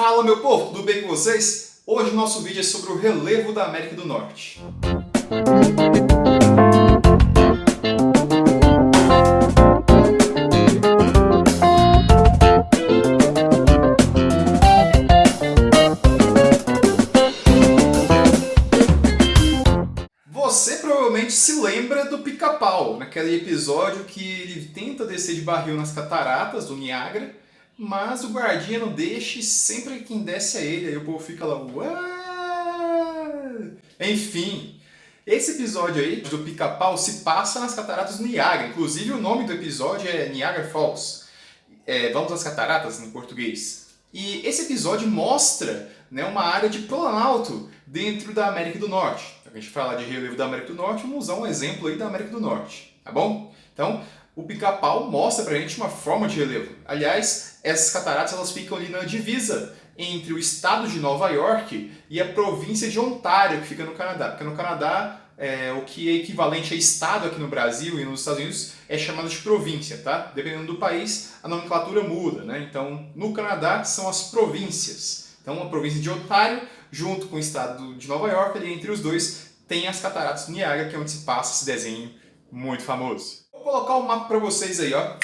Fala meu povo, tudo bem com vocês? Hoje o nosso vídeo é sobre o relevo da América do Norte. Você provavelmente se lembra do Pica-Pau, naquele episódio que ele tenta descer de barril nas cataratas do Niágara, mas o guardinha não deixa e sempre quem desce é ele, aí o povo fica lá, uau! Enfim, esse episódio aí do Pica-Pau se passa nas cataratas do Niágara, inclusive o nome do episódio é Niagara Falls, Vamos às Cataratas em português. E esse episódio mostra, né, uma área de planalto dentro da América do Norte. Então, a gente fala de relevo da América do Norte, vamos usar um exemplo aí da América do Norte, tá bom? Então, o Pica-Pau mostra pra gente uma forma de relevo. Aliás, essas cataratas elas ficam ali na divisa entre o estado de Nova York e a província de Ontário, que fica no Canadá. Porque no Canadá, o que é equivalente a estado aqui no Brasil e nos Estados Unidos é chamado de província, tá? Dependendo do país, a nomenclatura muda, né? Então, no Canadá são as províncias. Então, a província de Ontário, junto com o estado de Nova York, ali entre os dois, tem as cataratas do Niágara, que é onde se passa esse desenho muito famoso. Vou colocar o mapa para vocês aí, ó.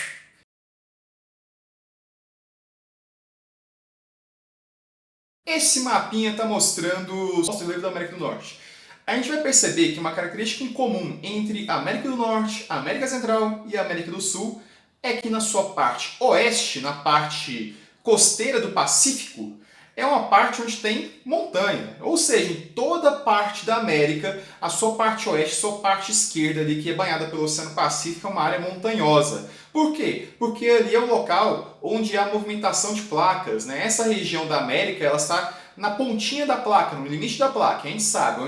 Esse mapinha está mostrando o nosso relevo da América do Norte. A gente vai perceber que uma característica em comum entre a América do Norte, a América Central e a América do Sul é que na sua parte oeste, na parte costeira do Pacífico, é uma parte onde tem montanha. Ou seja, em toda a parte da América, a sua parte oeste, sua parte esquerda ali, que é banhada pelo Oceano Pacífico, é uma área montanhosa. Por quê? Porque ali é o local onde há movimentação de placas, né? Essa região da América, ela está na pontinha da placa, no limite da placa. A gente sabe,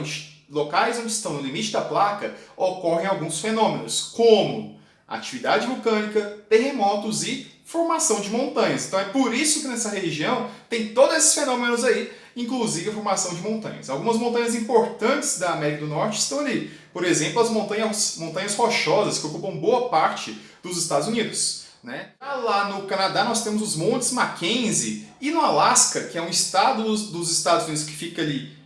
locais onde estão no limite da placa, ocorrem alguns fenômenos, como atividade vulcânica, terremotos e formação de montanhas. Então é por isso que nessa região tem todos esses fenômenos aí, inclusive a formação de montanhas. Algumas montanhas importantes da América do Norte estão ali. Por exemplo, as montanhas rochosas, que ocupam boa parte dos Estados Unidos. Né? Lá no Canadá nós temos os Montes Mackenzie, e no Alasca, que é um estado dos Estados Unidos que fica ali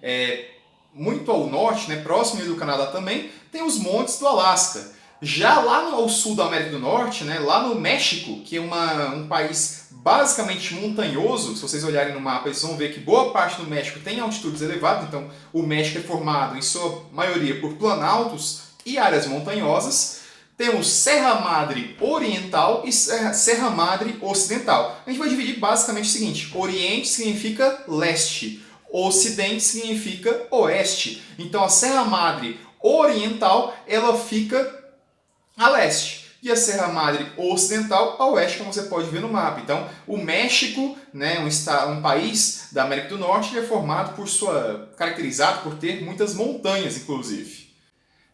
muito ao norte, né, próximo do Canadá também, tem os montes do Alasca. Já lá ao sul da América do Norte, né, lá no México, que é um país basicamente montanhoso, se vocês olharem no mapa, vocês vão ver que boa parte do México tem altitudes elevadas, então o México é formado em sua maioria por planaltos e áreas montanhosas. Temos Serra Madre Oriental e Serra Madre Ocidental. A gente vai dividir basicamente o seguinte: Oriente significa leste, Ocidente significa oeste. Então a Serra Madre Oriental ela fica a leste e a Serra Madre Ocidental a oeste, como você pode ver no mapa. Então o México, né, um país da América do Norte, ele é formado caracterizado por ter muitas montanhas, inclusive.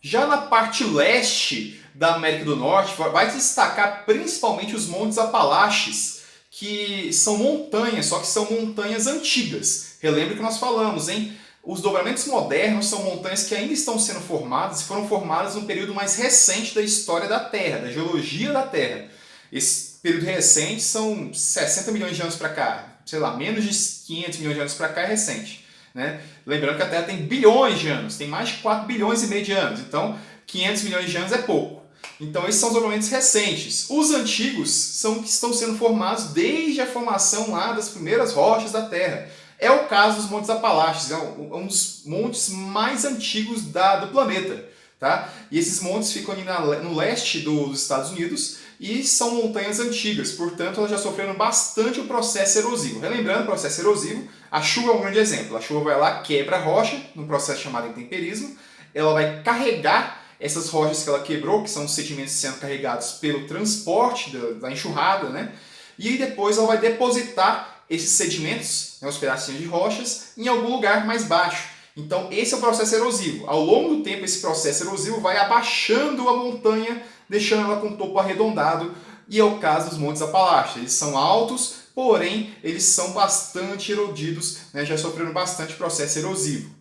Já na parte leste da América do Norte vai se destacar principalmente os Montes Apalaches, que são montanhas, só que são montanhas antigas. Relembra que nós falamos, hein? Os dobramentos modernos são montanhas que ainda estão sendo formadas e foram formadas no período mais recente da história da Terra, da geologia da Terra. Esse período recente são 60 milhões de anos para cá, sei lá, menos de 500 milhões de anos para cá é recente. Né? Lembrando que a Terra tem bilhões de anos, tem mais de 4 bilhões e meio de anos, então 500 milhões de anos é pouco. Então esses são os dobramentos recentes. Os antigos são que estão sendo formados desde a formação lá das primeiras rochas da Terra. É o caso dos Montes Apalaches, é um dos montes mais antigos do planeta. Tá? E esses montes ficam ali no leste dos Estados Unidos e são montanhas antigas, portanto elas já sofreram bastante o processo erosivo. Relembrando o processo erosivo, a chuva é um grande exemplo. A chuva vai lá, quebra a rocha, num processo chamado intemperismo, ela vai carregar essas rochas que ela quebrou, que são os sedimentos sendo carregados pelo transporte da enxurrada, né? E aí depois ela vai depositar esses sedimentos, né, os pedacinhos de rochas, em algum lugar mais baixo. Então esse é o processo erosivo. Ao longo do tempo esse processo erosivo vai abaixando a montanha, deixando ela com o topo arredondado, e é o caso dos Montes Apalaches. Eles são altos, porém eles são bastante erodidos, né, já sofreram bastante processo erosivo.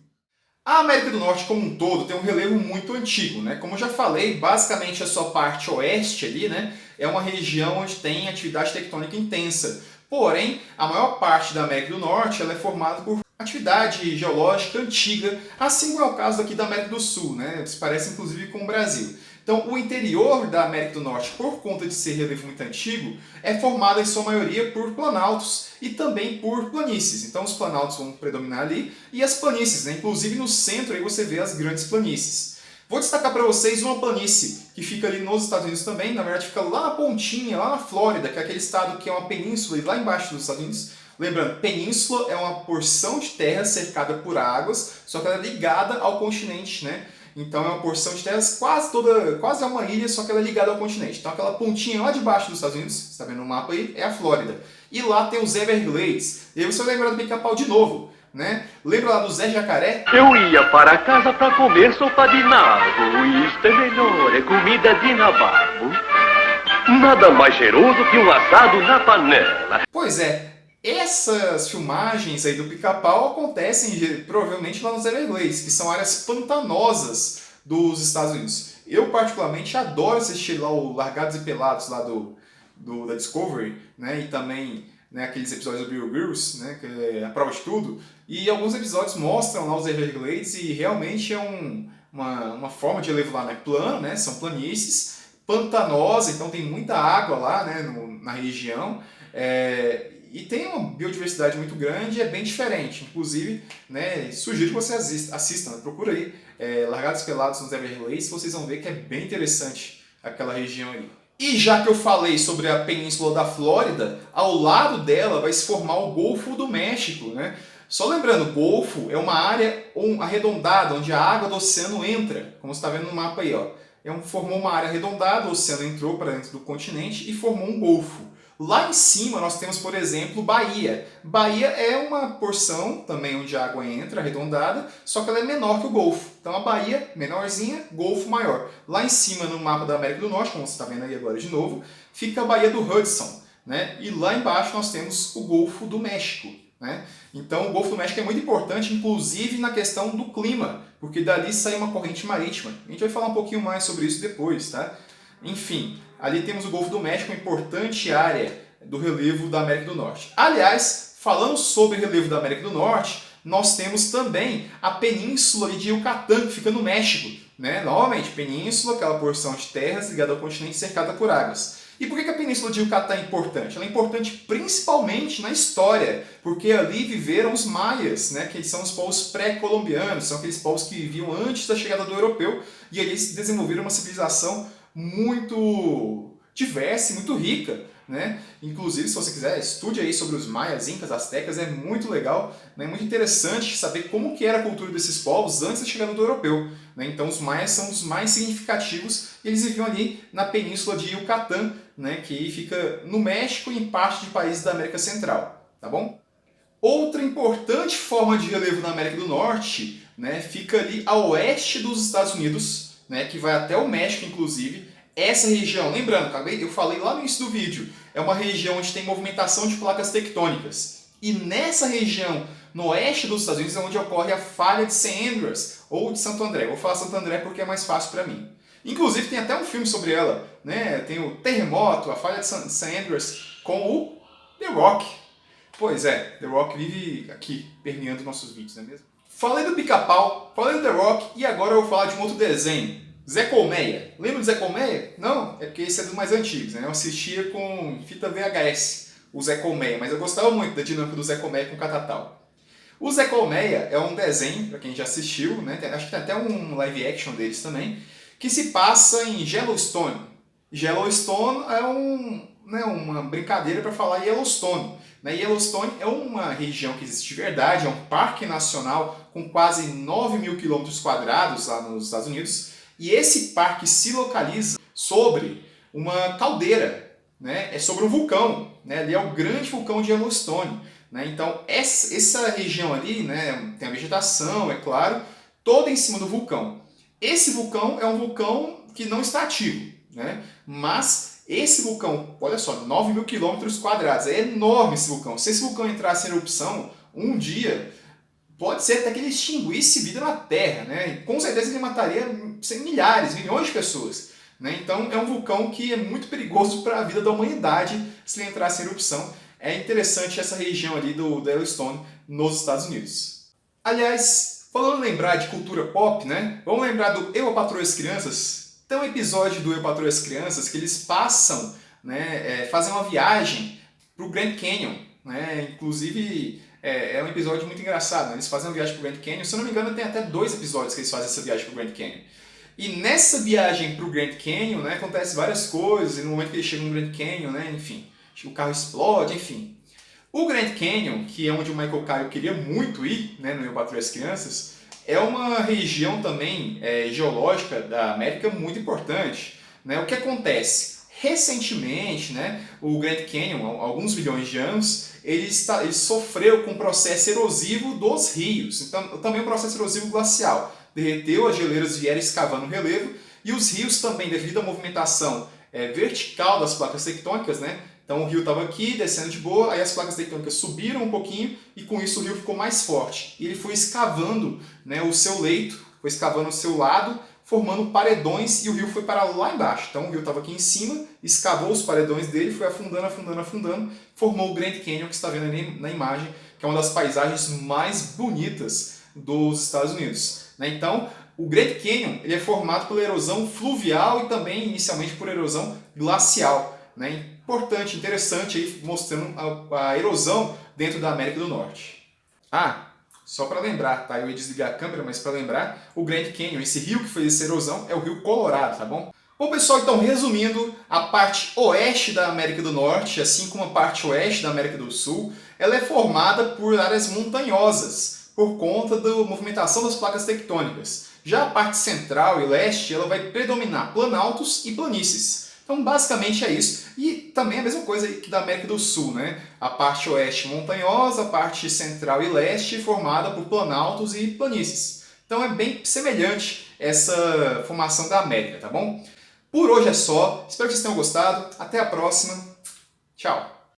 A América do Norte como um todo tem um relevo muito antigo, né? Como eu já falei, basicamente a sua parte oeste ali, né, é uma região onde tem atividade tectônica intensa. Porém, a maior parte da América do Norte ela é formada por atividade geológica antiga, assim como é o caso aqui da América do Sul, né? Se parece inclusive com o Brasil. Então, o interior da América do Norte, por conta de ser relevo muito antigo, é formado em sua maioria por planaltos e também por planícies. Então, os planaltos vão predominar ali e as planícies, né? Inclusive no centro aí você vê as grandes planícies. Vou destacar para vocês uma planície que fica ali nos Estados Unidos também, na verdade fica lá na pontinha, lá na Flórida, que é aquele estado que é uma península, e lá embaixo dos Estados Unidos. Lembrando, península é uma porção de terra cercada por águas, só que ela é ligada ao continente, né? Então é uma porção de terras quase toda, quase é uma ilha, só que ela é ligada ao continente. Então aquela pontinha lá debaixo dos Estados Unidos, você está vendo no mapa aí, é a Flórida. E lá tem os Everglades. E aí você vai lembrar do Pica-Pau de novo, né? Lembra lá do Zé Jacaré? Eu ia para casa para comer sopa de nabo. Isto é melhor, é comida de nababo. Nada mais cheiroso que um assado na panela. Pois é. Essas filmagens aí do Pica-Pau acontecem provavelmente lá nos Everglades, que são áreas pantanosas dos Estados Unidos. Eu particularmente adoro assistir lá o Largados e Pelados lá da Discovery, né? E também, né, aqueles episódios do Bear Grylls, né, que é a prova de tudo. E alguns episódios mostram lá os Everglades e realmente é uma forma de relevo lá, né? Plano, né? São planícies, pantanosa, então tem muita água lá, né, na região. E tem uma biodiversidade muito grande e é bem diferente. Inclusive, né, sugiro que você assista, né? Procura aí Largados e Pelados nos Everglades, vocês vão ver que é bem interessante aquela região ali. E já que eu falei sobre a península da Flórida, ao lado dela vai se formar o Golfo do México, né? Só lembrando, Golfo é uma área arredondada, onde a água do oceano entra, como você está vendo no mapa aí, ó. Formou uma área arredondada, o oceano entrou para dentro do continente e formou um golfo. Lá em cima nós temos, por exemplo, Bahia. Bahia é uma porção também onde a água entra, arredondada, só que ela é menor que o Golfo. Então a Bahia, menorzinha, Golfo maior. Lá em cima, no mapa da América do Norte, como você está vendo aí agora de novo, fica a Baía do Hudson, né? E lá embaixo nós temos o Golfo do México, né? Então o Golfo do México é muito importante, inclusive na questão do clima, porque dali sai uma corrente marítima. A gente vai falar um pouquinho mais sobre isso depois, tá? Enfim, ali temos o Golfo do México, uma importante área do relevo da América do Norte. Aliás, falando sobre relevo da América do Norte, nós temos também a península de Yucatán, que fica no México, né? Novamente, península, aquela porção de terras ligada ao continente cercada por águas. E por que a península de Yucatán é importante? Ela é importante principalmente na história, porque ali viveram os maias, né, que são os povos pré-colombianos, são aqueles povos que viviam antes da chegada do europeu, e eles desenvolveram uma civilização muito diversa e muito rica, né? Inclusive, se você quiser, estude aí sobre os maias, incas, astecas, é muito legal, né? Muito interessante saber como que era a cultura desses povos antes da chegada do europeu, né? Então, os maias são os mais significativos e eles viviam ali na península de Yucatán, né? Que fica no México e em parte de países da América Central, tá bom? Outra importante forma de relevo na América do Norte, né, fica ali a oeste dos Estados Unidos, né, que vai até o México, inclusive. Essa região, lembrando, eu falei lá no início do vídeo, é uma região onde tem movimentação de placas tectônicas. E nessa região, no oeste dos Estados Unidos, é onde ocorre a falha de St. Andrews, ou de Santo André. Vou falar Santo André porque é mais fácil para mim. Inclusive, tem até um filme sobre ela, né? Tem o Terremoto, a falha de St. Andrews, com o The Rock. Pois é, The Rock vive aqui, permeando nossos vídeos, não é mesmo? Falei do Pica-Pau, falei do The Rock, e agora eu vou falar de um outro desenho. Zé Colmeia. Lembra do Zé Colmeia? Não, é porque esse é dos mais antigos, né? Eu assistia com fita VHS, o Zé Colmeia, mas eu gostava muito da dinâmica do Zé Colmeia com o Catatal. O Zé Colmeia é um desenho, para quem já assistiu, né? Acho que tem até um live action deles também, que se passa em Yellowstone. Yellowstone é uma brincadeira para falar Yellowstone. Yellowstone é uma região que existe de verdade, é um parque nacional com quase 9.000 quilômetros quadrados lá nos Estados Unidos. E esse parque se localiza sobre uma caldeira, né? É sobre um vulcão, né? Ali é o grande vulcão de Yellowstone, né? Então essa região ali, né, tem a vegetação, é claro, toda em cima do vulcão. Esse vulcão é um vulcão que não está ativo, né? Mas esse vulcão, olha só, 9.000 quilômetros quadrados, é enorme esse vulcão. Se esse vulcão entrasse em erupção um dia, pode ser até que ele extinguisse vida na Terra, né? E com certeza ele mataria milhares, milhões de pessoas, né? Então é um vulcão que é muito perigoso para a vida da humanidade se ele entrasse em erupção. é interessante essa região ali do Yellowstone nos Estados Unidos. Aliás, falando em lembrar de cultura pop, né? Vamos lembrar do Eu, a Patroa e as Crianças? Tem um episódio do Eu, a Patroa e as Crianças que eles passam, né, fazem uma viagem para o Grand Canyon, né? Inclusive é um episódio muito engraçado, né? Eles fazem uma viagem para o Grand Canyon, se eu não me engano tem até 2 episódios que eles fazem essa viagem para o Grand Canyon. E nessa viagem para o Grand Canyon, né, acontece várias coisas, e no momento que eles chegam no Grand Canyon, né, enfim, o carro explode, enfim. O Grand Canyon, que é onde o Michael Caio queria muito ir, né, no Eu, Patroa e as Crianças, é uma região também geológica da América muito importante, né? O que acontece? Recentemente, né, o Grand Canyon, há alguns milhões de anos, ele sofreu com o processo erosivo dos rios, então também um processo erosivo glacial. Derreteu, as geleiras vieram escavando o relevo, e os rios também, devido à movimentação vertical das placas tectônicas, né? Então o rio estava aqui, descendo de boa, aí as placas tectônicas subiram um pouquinho, e com isso o rio ficou mais forte. E ele foi escavando, né, o seu leito, foi escavando o seu lado, formando paredões, e o rio foi para lá embaixo. Então o rio estava aqui em cima, escavou os paredões dele, foi afundando, afundando, afundando, formou o Grand Canyon, que você está vendo ali na imagem, que é uma das paisagens mais bonitas dos Estados Unidos. Então, o Grand Canyon ele é formado pela erosão fluvial e também, inicialmente, por erosão glacial. Né? Importante, interessante, aí, mostrando a erosão dentro da América do Norte. Ah, só para lembrar, tá? Eu ia desligar a câmera, mas para lembrar, o Grand Canyon, esse rio que fez essa erosão, é o Rio Colorado, tá bom? Bom, pessoal, então, resumindo, a parte oeste da América do Norte, assim como a parte oeste da América do Sul, ela é formada por áreas montanhosas, por conta da movimentação das placas tectônicas. Já a parte central e leste, ela vai predominar planaltos e planícies. Então, basicamente é isso. E também a mesma coisa que da América do Sul, né? A parte oeste montanhosa, a parte central e leste formada por planaltos e planícies. Então é bem semelhante essa formação da América, tá bom? Por hoje é só. Espero que vocês tenham gostado. Até a próxima. Tchau!